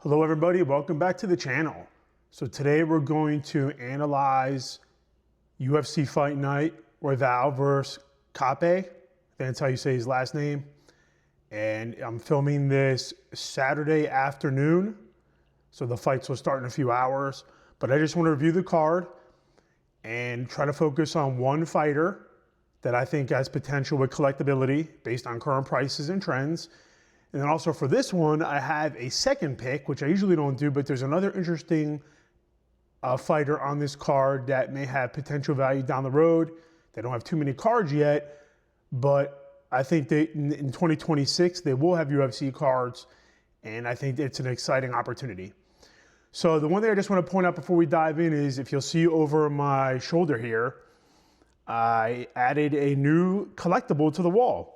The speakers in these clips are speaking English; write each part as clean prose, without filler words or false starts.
Hello everybody, welcome back to the channel. So today we're going to analyze UFC Fight Night Royval versus Cape. That's how you say his last name. And I'm filming this Saturday afternoon. So the fights will start in a few hours. But I just want to review the card and try to focus on one fighter that I think has potential with collectability based on current prices and trends. And then also for this one, I have a second pick, which I usually don't do, but there's another interesting fighter on this card that may have potential value down the road. They don't have too many cards yet, but I think that in 2026, they will have UFC cards, and I think it's an exciting opportunity. So the one thing I just want to point out before we dive in is, if you'll see over my shoulder here, I added a new collectible to the wall.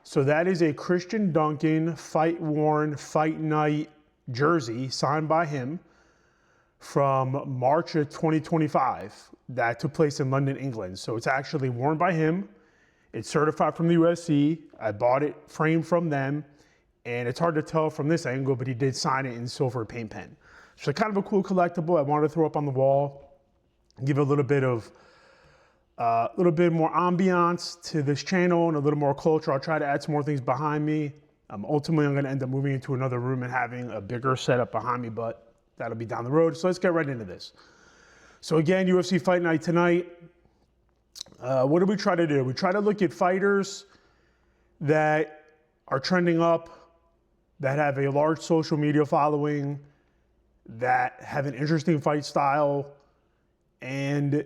So that is a Christian Duncan fight-worn Fight Night jersey signed by him from March of 2025 that took place in London, England. So it's actually worn by him. It's certified from the UFC. I bought it framed from them, and it's hard to tell from this angle, but he did sign it in silver paint pen. So kind of a cool collectible I wanted to throw up on the wall, give it a little bit more ambiance to this channel and a little more culture. I'll try to add some more things behind me. Ultimately, I'm gonna end up moving into another room and having a bigger setup behind me, but that'll be down the road. So let's get right into this. So again, UFC Fight Night tonight. What do we try to do? We try to look at fighters that are trending up, that have a large social media following, that have an interesting fight style, and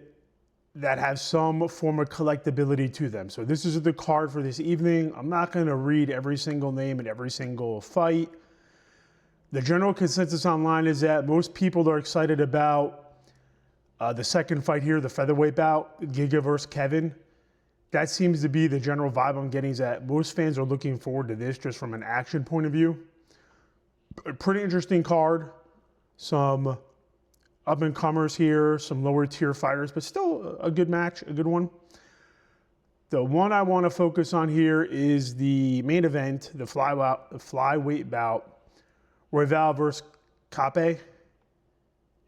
that have some form of collectability to them. So this is the card for this evening. I'm not gonna read every single name and every single fight. The general consensus online is that most people are excited about the second fight here, the featherweight bout, Giga versus Kevin. That seems to be the general vibe I'm getting, is that most fans are looking forward to this just from an action point of view. A pretty interesting card. Some up-and-comers here, some lower-tier fighters, but still a good match, a good one. The one I want to focus on here is the main event, the flyweight bout, Royval versus Cape.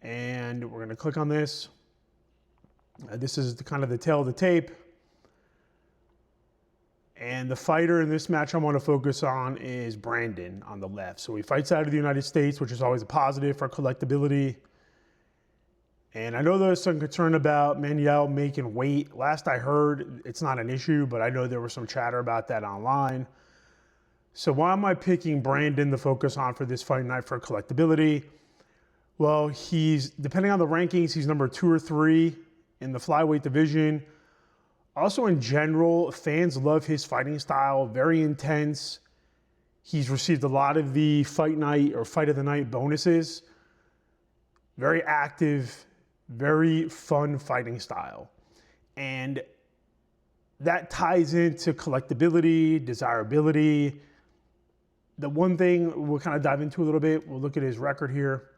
And we're going to click on this. This is kind of the tail of the tape. And the fighter in this match I want to focus on is Brandon on the left. So he fights out of the United States, which is always a positive for collectability. And I know there's some concern about Manuel making weight. Last I heard, it's not an issue, but I know there was some chatter about that online. So why am I picking Brandon to focus on for this fight night for collectability? Well, depending on the rankings, he's number 2 or 3 in the flyweight division. Also in general, fans love his fighting style, very intense. He's received a lot of the fight night or fight of the night bonuses. Very active, very fun fighting style. And that ties into collectability, desirability. The one thing we'll kind of dive into a little bit, we'll look at his record here.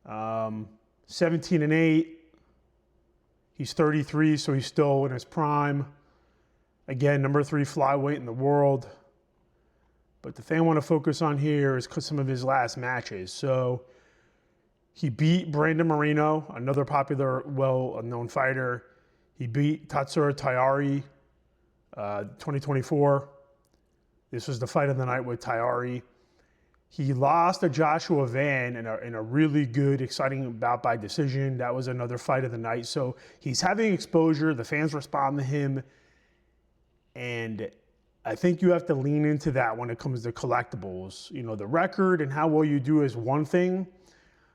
17-8. He's 33, so he's still in his prime. Again, number 3 flyweight in the world. But the thing I want to focus on here is some of his last matches. So he beat Brandon Moreno, another popular, well-known fighter. He beat Tatsuro Taira, 2024. This was the fight of the night with Taira. He lost to Joshua Van in a really good, exciting bout by decision. That was another fight of the night. So he's having exposure. The fans respond to him. And I think you have to lean into that when it comes to collectibles. You know, the record and how well you do is one thing,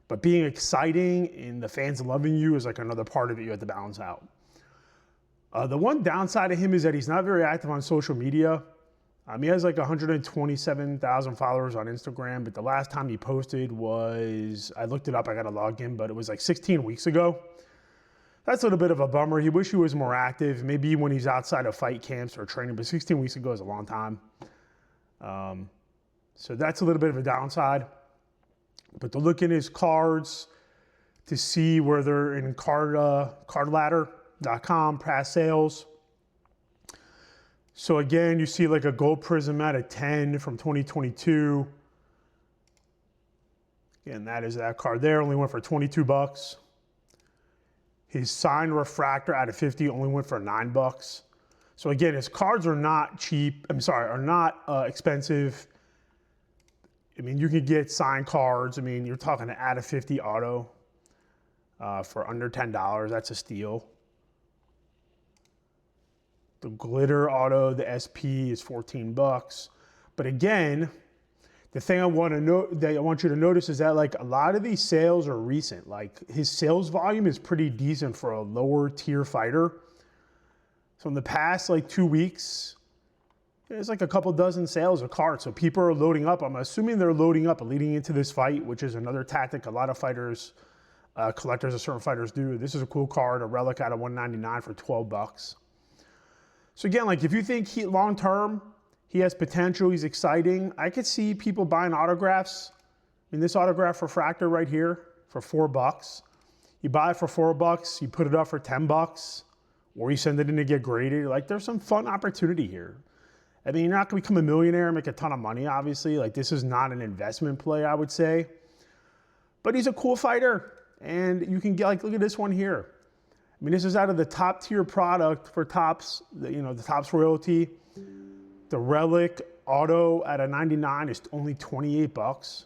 but being exciting and the fans loving you is like another part of it you have to balance out. The one downside of him is that he's not very active on social media. He has like 127,000 followers on Instagram, but the last time he posted was, I looked it up, I got to log in, but it was like 16 weeks ago. That's a little bit of a bummer. He wish he was more active, maybe when he's outside of fight camps or training, but 16 weeks ago is a long time. So that's a little bit of a downside. But to look in his cards to see where they're in cardladder.com, past sales. So again, you see like a gold prism out of 10 from 2022. Again, that is that card there. Only went for 22 bucks. His signed refractor out of 50 only went for $9. So again, his cards are not cheap. Are not expensive. I mean, you can get signed cards. I mean, you're talking an out of 50 auto for under $10. That's a steal. The glitter auto, the SP is 14 bucks. But again, the thing I want you to notice is that like a lot of these sales are recent. Like his sales volume is pretty decent for a lower tier fighter. So in the past like 2 weeks, there's like a couple dozen sales of cards. So people are loading up. I'm assuming they're loading up leading into this fight, which is another tactic a lot of fighters, collectors of certain fighters do. This is a cool card, a relic out of 199 for 12 bucks. So again, like if you think long term, he has potential, he's exciting, I could see people buying autographs. In this autograph refractor right here for 4 bucks. You buy it for 4 bucks, you put it up for 10 bucks, or you send it in to get graded. Like there's some fun opportunity here. I mean, you're not gonna become a millionaire and make a ton of money, obviously. Like this is not an investment play, I would say. But he's a cool fighter. And you can get, like, look at this one here. I mean, this is out of the top tier product for Topps, the Topps royalty. The relic auto at a 99 is only 28 bucks.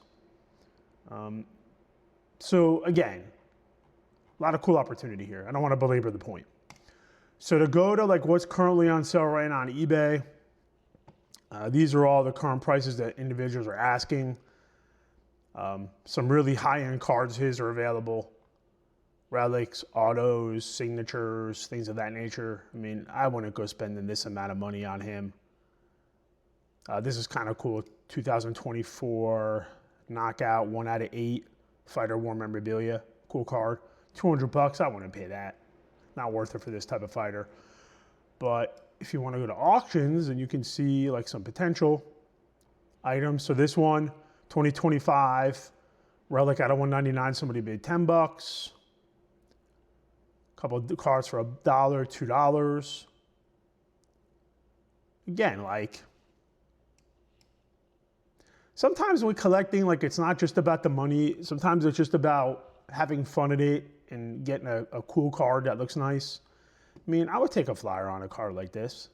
So again, a lot of cool opportunity here. I don't want to belabor the point. So to go to like what's currently on sale right now on eBay, these are all the current prices that individuals are asking. Some really high-end cards of his are available. Relics, autos, signatures, things of that nature. I mean, I wouldn't go spending this amount of money on him. This is kind of cool. 2024 knockout, 1 out of 8 fighter war memorabilia. Cool card. 200 bucks, I wouldn't pay that. Not worth it for this type of fighter. But if you want to go to auctions, and you can see like some potential items. So this one, 2025 relic out of 199, somebody bid 10 bucks. Couple of cards for $1, $2. Again, like sometimes when collecting, like it's not just about the money. Sometimes it's just about having fun at it and getting a cool card that looks nice. I mean, I would take a flyer on a card like this.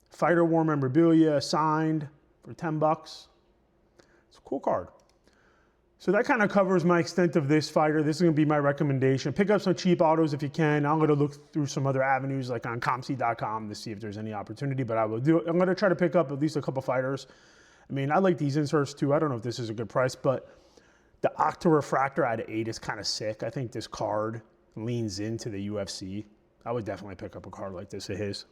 Fighter war memorabilia signed for 10 bucks. It's a cool card. So that kind of covers my extent of this fighter. This is going to be my recommendation. Pick up some cheap autos if you can. I'm going to look through some other avenues like on ComC.com to see if there's any opportunity, but I will do it. I'm going to try to pick up at least a couple fighters. I mean, I like these inserts too. I don't know if this is a good price, but the Octa Refractor out of 8 is kind of sick. I think this card leans into the UFC. I would definitely pick up a card like this of his.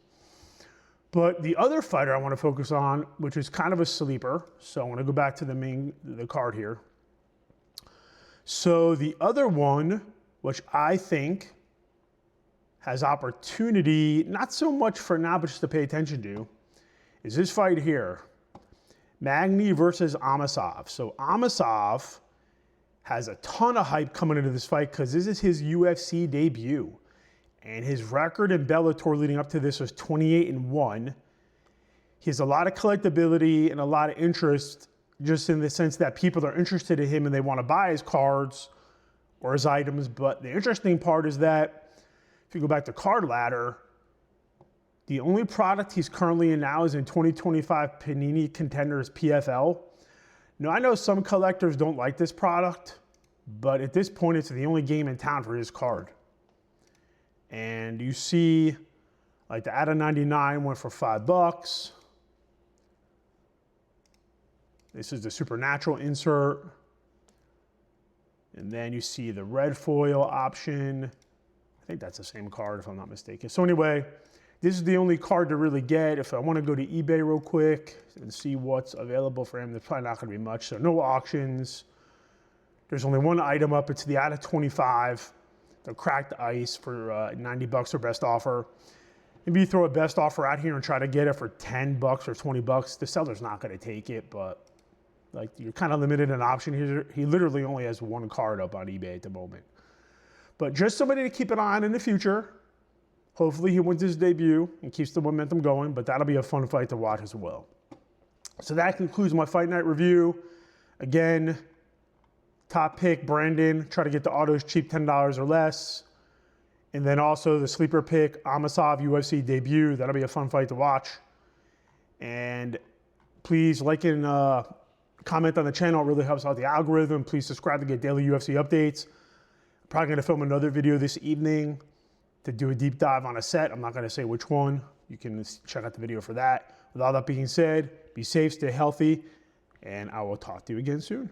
But the other fighter I want to focus on, which is kind of a sleeper. So I want to go back to the card here. So the other one, which I think has opportunity, not so much for now, but just to pay attention to, is this fight here. Magny versus Amasov. So Amasov has a ton of hype coming into this fight because this is his UFC debut. And his record in Bellator leading up to this was 28-1. He has a lot of collectability and a lot of interest, just in the sense that people are interested in him and they want to buy his cards or his items. But the interesting part is that if you go back to Card Ladder, the only product he's currently in now is in 2025 Panini Contenders PFL. Now, I know some collectors don't like this product, but at this point, it's the only game in town for his card. And you see, like the out of 99 went for $5. This is the Supernatural insert. And then you see the red foil option. I think that's the same card if I'm not mistaken. So anyway, this is the only card to really get. If I want to go to eBay real quick and see what's available for him, there's probably not going to be much. So no auctions. There's only one item up. It's the out of 25. The cracked ice for 90 bucks or best offer. Maybe you throw a best offer out here and try to get it for 10 bucks or 20 bucks. The seller's not going to take it, but like you're kind of limited in option here. He literally only has one card up on eBay at the moment. But just somebody to keep an eye on in the future. Hopefully he wins his debut and keeps the momentum going, but that'll be a fun fight to watch as well. So that concludes my Fight Night review. Again, top pick, Brandon, try to get the autos cheap, $10 or less. And then also the sleeper pick, Amasov UFC debut. That'll be a fun fight to watch. And please like and comment on the channel. It really helps out the algorithm. Please subscribe to get daily UFC updates. I'm probably going to film another video this evening to do a deep dive on a set. I'm not going to say which one. You can check out the video for that. With all that being said, be safe, stay healthy, and I will talk to you again soon.